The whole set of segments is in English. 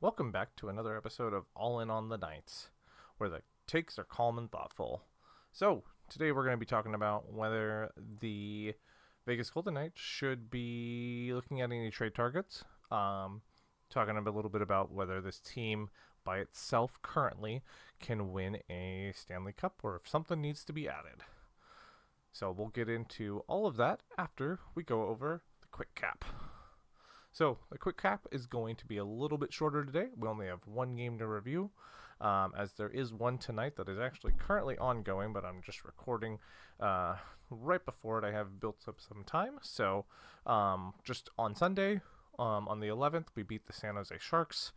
Welcome back to another episode of All In on the Knights, where the takes are calm and thoughtful. So, today we're going to be talking about whether the Vegas Golden Knights should be looking at any trade targets. Talking a little bit about whether this team by itself currently can win a Stanley Cup or if something needs to be added. So, we'll get into all of that after we go over the quick cap. So the quick cap is going to be a little bit shorter today. We only have one game to review, as there is one tonight that is actually currently ongoing, but I'm just recording right before it. I have built up some time. So just on Sunday, on the 11th, we beat the San Jose Sharks.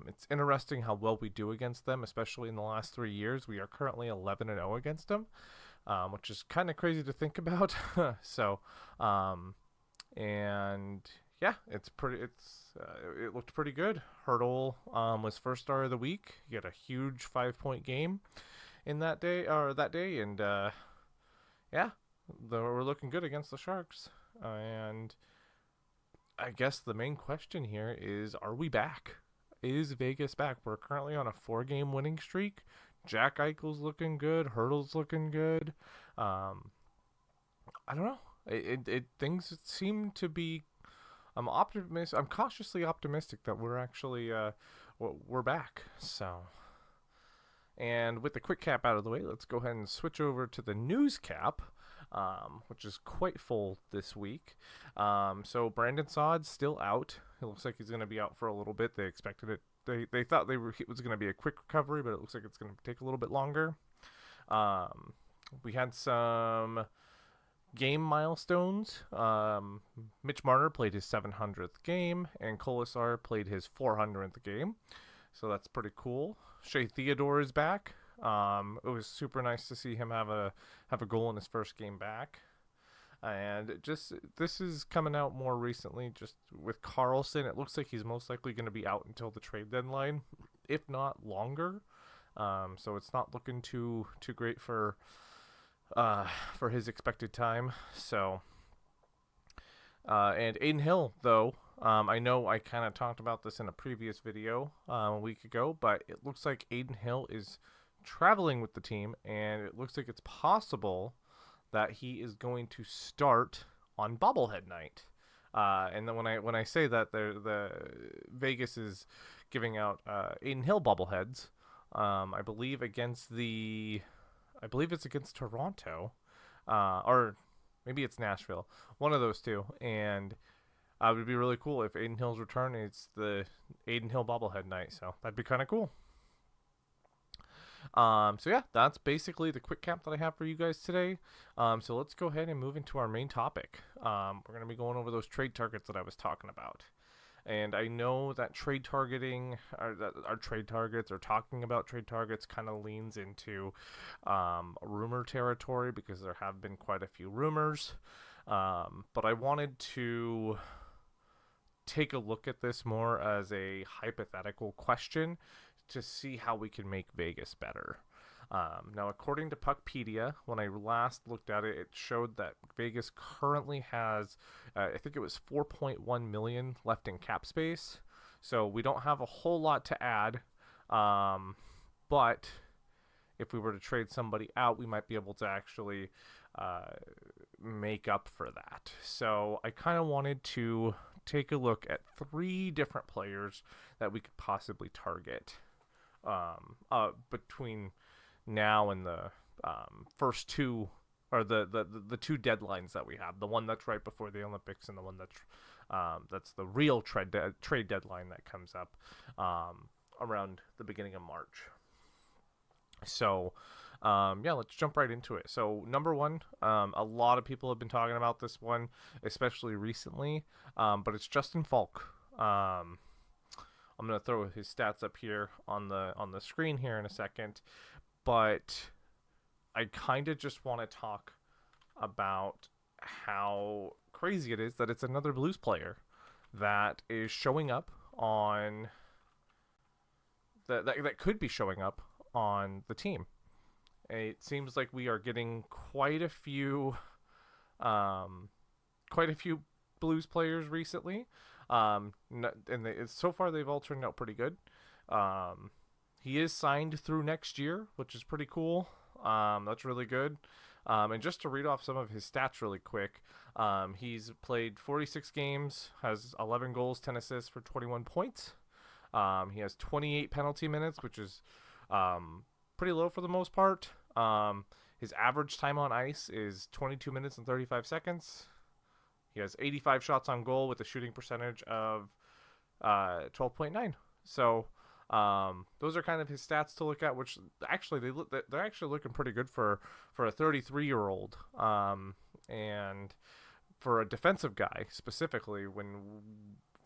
It's interesting how well we do against them, especially in the last 3 years. We are currently 11-0 against them, which is kind of crazy to think about. So, and yeah, it looked pretty good. Hurdle was first star of the week. He had a huge 5-point game in that day, and yeah, we're looking good against the Sharks. And I guess the main question here is: are we back? Is Vegas back? We're currently on a 4-game winning streak. Jack Eichel's looking good. Hurdle's looking good. I don't know. Things seem to be. I'm cautiously optimistic that we're actually we're back. So, and with the quick cap out of the way, let's go ahead and switch over to the news cap, which is quite full this week. So Brandon Saad's still out. It looks like he's going to be out for a little bit. They expected it. They thought it was going to be a quick recovery, but it looks like it's going to take a little bit longer. We had some game milestones. Mitch Marner played his 700th game, and Colasar played his 400th game. So that's pretty cool. Shea Theodore is back. It was super nice to see him have a goal in his first game back. And this is coming out more recently. Just with Carlson, it looks like he's most likely going to be out until the trade deadline, if not longer. So it's not looking too great for his expected time. So, and Aiden Hill, though, I know I kind of talked about this in a previous video a week ago, but it looks like Aiden Hill is traveling with the team, and it looks like it's possible that he is going to start on bobblehead night. And then when I say that, the Vegas is giving out Aiden Hill bobbleheads. I believe it's against Toronto, or maybe it's Nashville. One of those two. And it would be really cool if Aiden Hill's return is the Aiden Hill bobblehead night. So that'd be kind of cool. So yeah, that's basically the quick cap that I have for you guys today. So let's go ahead and move into our main topic. We're going to be going over those trade targets that I was talking about. And I know that trade targeting, or that our trade targets, or talking about trade targets, kind of leans into rumor territory because there have been quite a few rumors. But I wanted to take a look at this more as a hypothetical question to see how we can make Vegas better. Now, according to Puckpedia, when I last looked at it, it showed that Vegas currently has, I think it was 4.1 million left in cap space. So we don't have a whole lot to add. But if we were to trade somebody out, we might be able to actually make up for that. So I kind of wanted to take a look at 3 different players that we could possibly target between now and the first 2, or the 2 deadlines that we have. The one that's right before the Olympics, and the one that's the real trade deadline that comes up around the beginning of March. So yeah, let's jump right into it. So number 1, a lot of people have been talking about this one, especially recently, but it's Justin Falk. I'm going to throw his stats up here on the screen here in a second, but I kind of just want to talk about how crazy it is that it's another Blues player that is showing up on that could be showing up on the team. It seems like we are getting quite a few Blues players recently. So far they've all turned out pretty good. Um, he is signed through next year, which is pretty cool. That's really good. And just to read off some of his stats really quick, he's played 46 games, has 11 goals, 10 assists for 21 points. He has 28 penalty minutes, which is pretty low for the most part. His average time on ice is 22 minutes and 35 seconds. He has 85 shots on goal with a shooting percentage of 12.9. So those are kind of his stats to look at, which actually they're actually looking pretty good for a 33-year-old, and for a defensive guy specifically when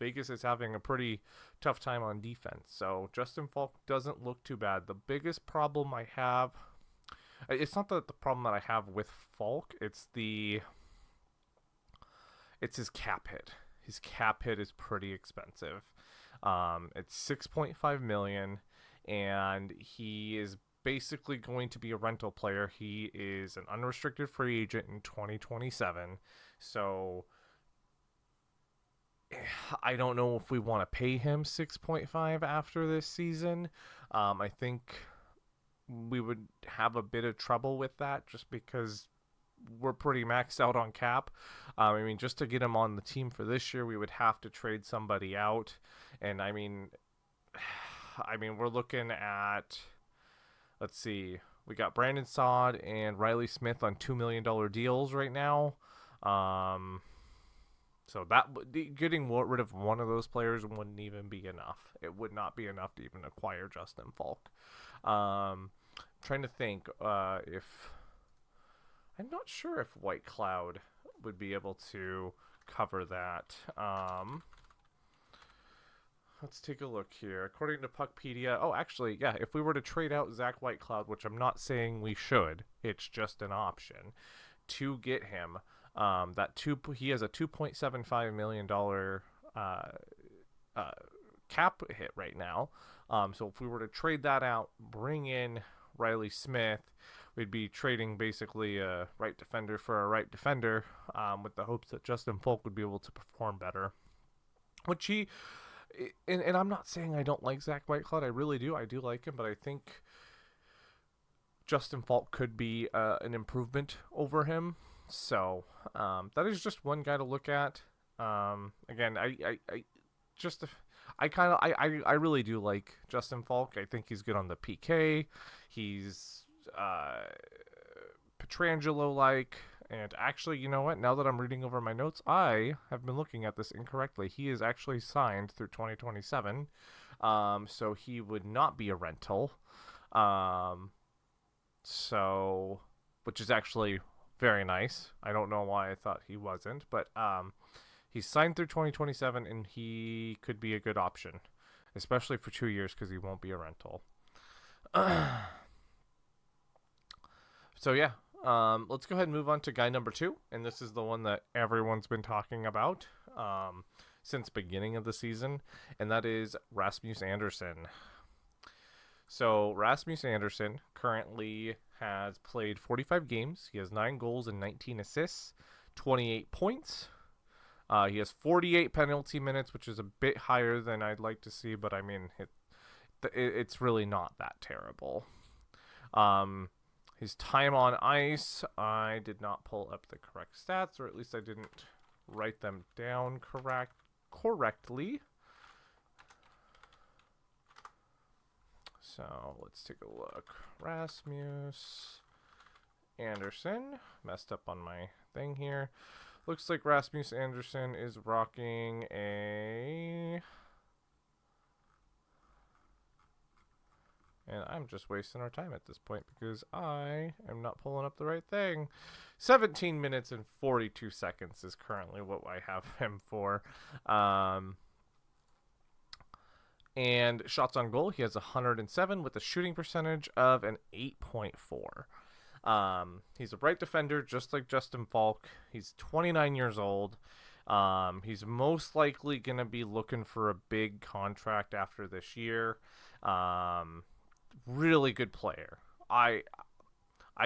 Vegas is having a pretty tough time on defense. So Justin Falk doesn't look too bad. The biggest problem I have, it's not the problem that I have with Falk, it's his cap hit. His cap hit is pretty expensive. It's 6.5 million, and he is basically going to be a rental player. He is an unrestricted free agent in 2027. So I don't know if we want to pay him 6.5 after this season. I think we would have a bit of trouble with that just because we're pretty maxed out on cap. I mean, just to get him on the team for this year, we would have to trade somebody out. And I mean, we're looking at, let's see, we got Brandon Saad and Riley Smith on $2 million deals right now. So that getting rid of one of those players wouldn't even be enough. It would not be enough to even acquire Justin Falk. Trying to think if I'm not sure if White Cloud would be able to cover that. Let's take a look here. According to Puckpedia, actually, yeah, if we were to trade out Zach Whitecloud, which I'm not saying we should, it's just an option to get him. He has a $2.75 million cap hit right now. So if we were to trade that out, bring in Riley Smith, we'd be trading basically a right defender for a right defender, with the hopes that Justin Falk would be able to perform better. Which he, and I'm not saying I don't like Zach Whitecloud. I really do. I do like him, but I think Justin Falk could be an improvement over him. So that is just one guy to look at. Again, I really do like Justin Falk. I think he's good on the PK. He's Petrangelo-like. And actually, you know what? Now that I'm reading over my notes, I have been looking at this incorrectly. He is actually signed through 2027. So he would not be a rental. So, which is actually very nice. I don't know why I thought he wasn't, but he's signed through 2027, and he could be a good option, especially for 2 years because he won't be a rental. So yeah, let's go ahead and move on to guy number 2, and this is the one that everyone's been talking about since beginning of the season, and that is Rasmus Andersson. So Rasmus Andersson currently has played 45 games. He has 9 goals and 19 assists, 28 points. He has 48 penalty minutes, which is a bit higher than I'd like to see, but I mean, it's really not that terrible. His time on ice, I did not pull up the correct stats, or at least I didn't write them down correctly. So let's take a look. Rasmus Andersson. Messed up on my thing here. Looks like Rasmus Andersson is rocking a... And I'm just wasting our time at this point because I am not pulling up the right thing. 17 minutes and 42 seconds is currently what I have him for. And shots on goal, he has 107 with a shooting percentage of an 8.4. He's a right defender, just like Justin Falk. He's 29 years old. He's most likely going to be looking for a big contract after this year. Really good player. I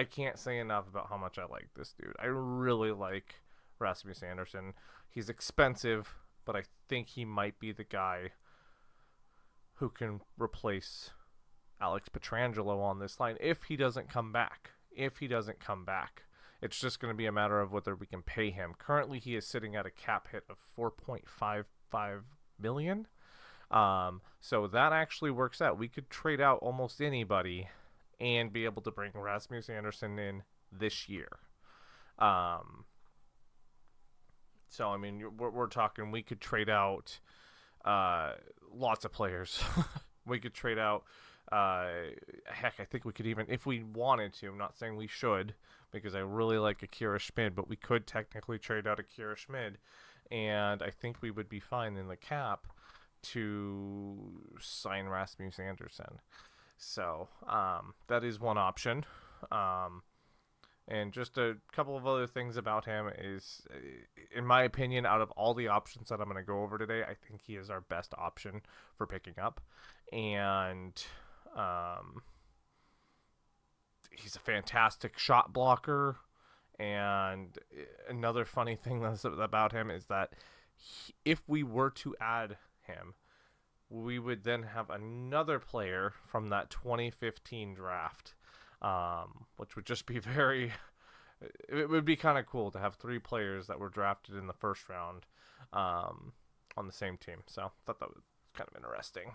can't say enough about how much I like this dude. I really like Rasmus Andersson. He's expensive. but I think he might be the guy who can replace Alex Petrangelo on this line if he doesn't come back. It's just going to be a matter of whether we can pay him. Currently, he is sitting at a cap hit of $4.55 million. So that actually works out. We could trade out almost anybody and be able to bring Rasmus Andersson in this year. So, I mean, we're talking we could trade out lots of players. We could trade out, heck, I think we could even, if we wanted to, I'm not saying we should, because I really like Akira Schmid, but we could technically trade out Akira Schmid, and I think we would be fine in the cap to sign Rasmus Andersson. So, that is one option. And just a couple of other things about him is, in my opinion, out of all the options that I'm going to go over today, I think he is our best option for picking up. And he's a fantastic shot blocker. And another funny thing about him is that if we were to add him, we would then have another player from that 2015 draft. Which would just be it would be kind of cool to have 3 players that were drafted in the first round on the same team. So I thought that was kind of interesting.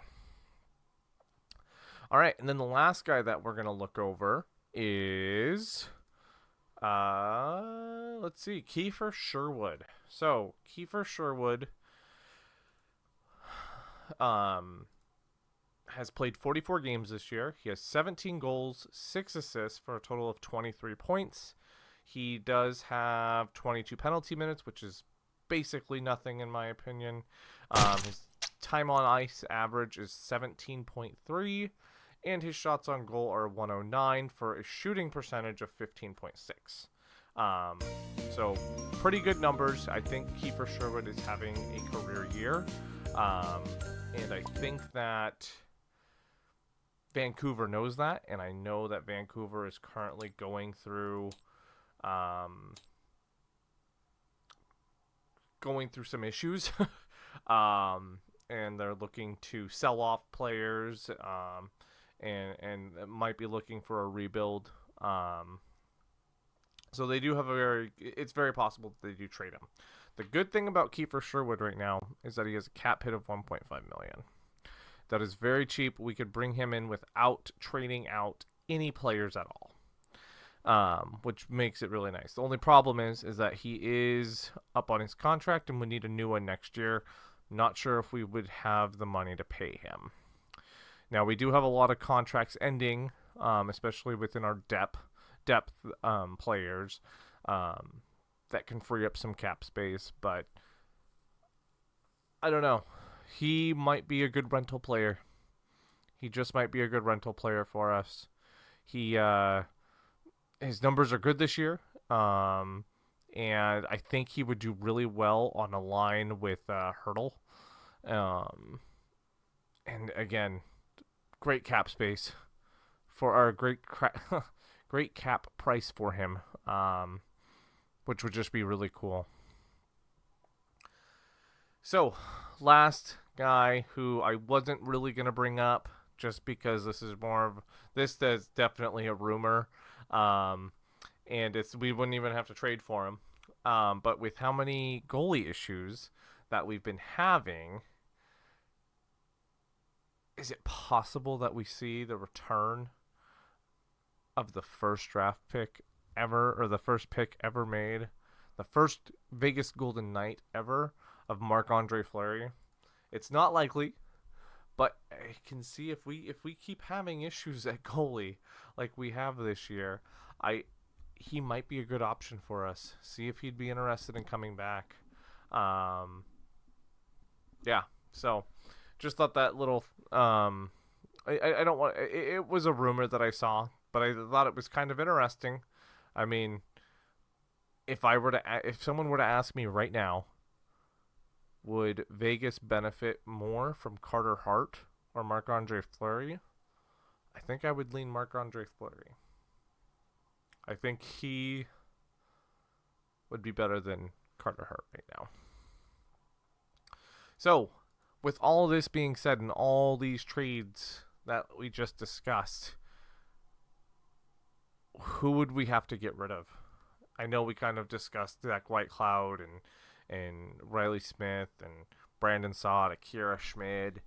All right, and then the last guy that we're going to look over is, let's see, Kiefer Sherwood. So Kiefer Sherwood has played 44 games this year. He has 17 goals, 6 assists for a total of 23 points. He does have 22 penalty minutes, which is basically nothing in my opinion. His time on ice average is 17.3, and his shots on goal are 109 for a shooting percentage of 15.6. So pretty good numbers. I think Kiefer Sherwood is having a career year. And I think that Vancouver knows that, and I know that Vancouver is currently going through some issues, and they're looking to sell off players, and might be looking for a rebuild. So they do have it's very possible that they do trade him. The good thing about Kiefer Sherwood right now is that he has a cap hit of $1.5 million. That is very cheap. We could bring him in without trading out any players at all, which makes it really nice. The only problem is that he is up on his contract and we need a new one next year. Not sure if we would have the money to pay him. Now, we do have a lot of contracts ending, especially within our depth players, that can free up some cap space, but I don't know. He might be a good rental player. He just might be a good rental player for us. His numbers are good this year, and I think he would do really well on a line with Hurdle. And again, great cap space for our great cap price for him, which would just be really cool. So, last guy who I wasn't really going to bring up just because this is definitely a rumor, and we wouldn't even have to trade for him. But with how many goalie issues that we've been having, is it possible that we see the return of the first draft pick ever, or the first pick ever made, the first Vegas Golden Knight ever, of Marc-Andre Fleury? It's not likely, but I can see if we keep having issues at goalie like we have this year, he might be a good option for us. See if he'd be interested in coming back. Yeah. So, just thought that little. I don't want. It was a rumor that I saw, but I thought it was kind of interesting. I mean, if someone were to ask me right now, would Vegas benefit more from Carter Hart or Marc-Andre Fleury? I think I would lean Marc-Andre Fleury. I think he would be better than Carter Hart right now. So, with all this being said and all these trades that we just discussed, who would we have to get rid of? I know we kind of discussed Zach Whitecloud and Riley Smith and Brandon Saad, Akira Schmid.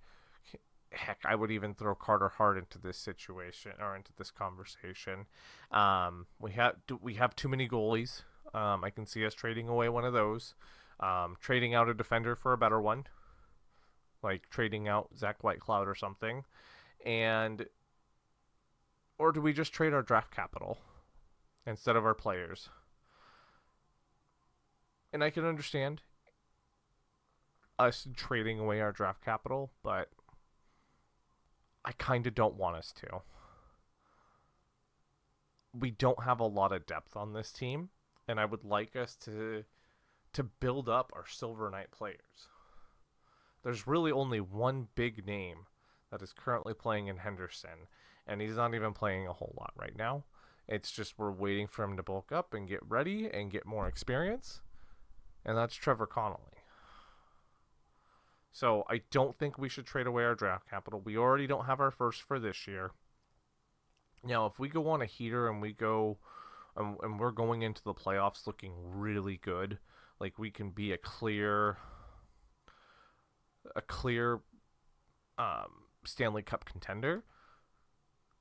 Heck, I would even throw Carter Hart into this situation or into this conversation. We have too many goalies. I can see us trading away one of those, trading out a defender for a better one, like trading out Zach Whitecloud or something, and or do we just trade our draft capital instead of our players? And I can understand us trading away our draft capital, but I kind of don't want us to. We don't have a lot of depth on this team, and I would like us to build up our Silver Knight players. There's really only one big name that is currently playing in Henderson, and he's not even playing a whole lot right now. It's just we're waiting for him to bulk up and get ready and get more experience, and that's Trevor Connolly. So I don't think we should trade away our draft capital. We already don't have our first for this year. Now, if we go on a heater and we're going into the playoffs looking really good, like we can be a clear Stanley Cup contender,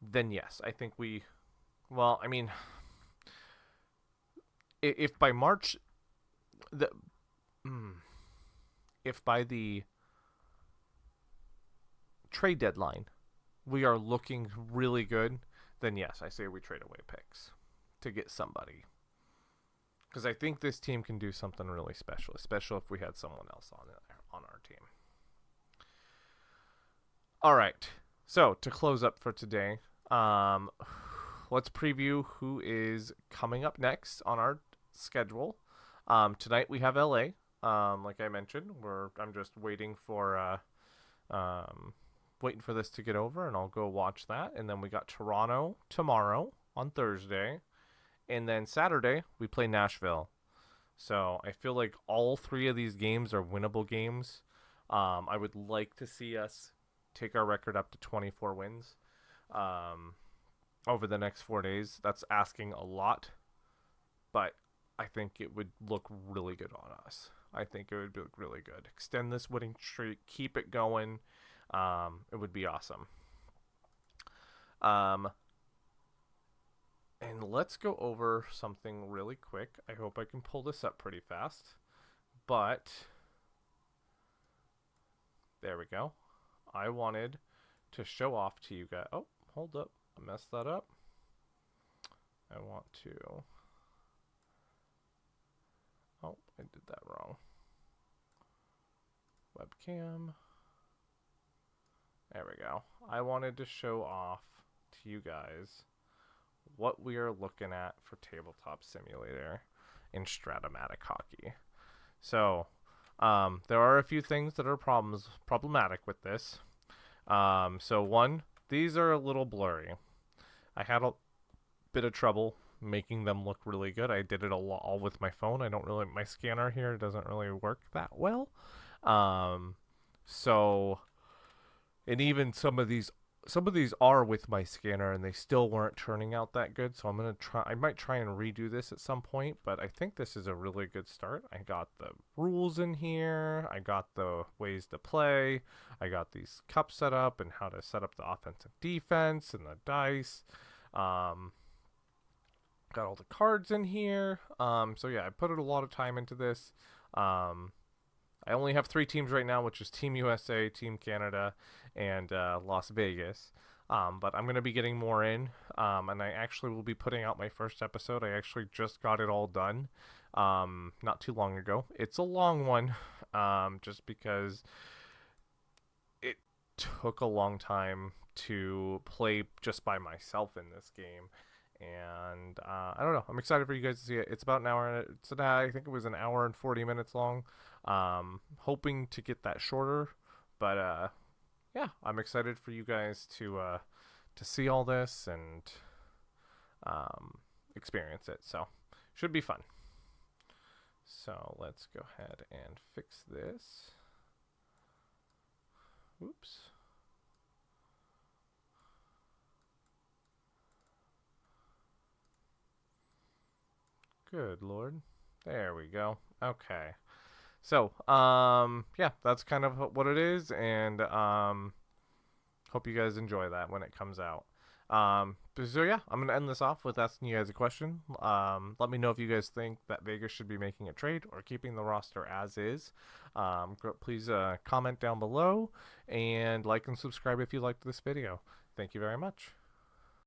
then yes, I think we. Well, I mean, if by March, the if by the trade deadline we are looking really good, then yes, I say we trade away picks to get somebody. Because I think this team can do something really special, especially if we had someone else on our team. All right. So to close up for today, let's preview who is coming up next on our schedule. Tonight we have LA. Like I mentioned, I'm just waiting for this to get over, and I'll go watch that. And then we got Toronto tomorrow on Thursday, and then Saturday we play Nashville. So I feel like all three of these games are winnable games. I would like to see us take our record up to 24 wins over the next 4 days. That's asking a lot, but I think it would look really good on us. I think it would look really good. Extend this winning streak, keep it going. It would be awesome. And let's go over something really quick. I hope I can pull this up pretty fast. But there we go. I wanted to show off to you guys. Oh, hold up. I messed that up. I want to. Oh, I did that wrong. Webcam. There we go. I wanted to show off to you guys what we are looking at for Tabletop Simulator in Stratomatic Hockey. So, there are a few things that are problematic with this. So one, these are a little blurry. I had a bit of trouble making them look really good. I did it all with my phone. My scanner here doesn't really work that well. And even some of these are with my scanner and they still weren't turning out that good. So I might try and redo this at some point, but I think this is a really good start. I got the rules in here. I got the ways to play. I got these cups set up and how to set up the offensive defense and the dice. Got all the cards in here. So yeah, I put a lot of time into this. I only have 3 teams right now, which is Team USA, Team Canada, and Las Vegas. But I'm going to be getting more in, and I actually will be putting out my first episode. I actually just got it all done not too long ago. It's a long one, just because it took a long time to play just by myself in this game. And I don't know. I'm excited for you guys to see it. It's about an hour. I think it was an hour and 40 minutes long. Hoping to get that shorter, but yeah, I'm excited for you guys to see all this and experience it. So should be fun. So let's go ahead and fix this. Oops. Good Lord. There we go. Okay. So, yeah, that's kind of what it is, and hope you guys enjoy that when it comes out. So yeah, I'm gonna end this off with asking you guys a question. Let me know if you guys think that Vegas should be making a trade or keeping the roster as is. Please comment down below and like and subscribe if you liked this video. Thank you very much.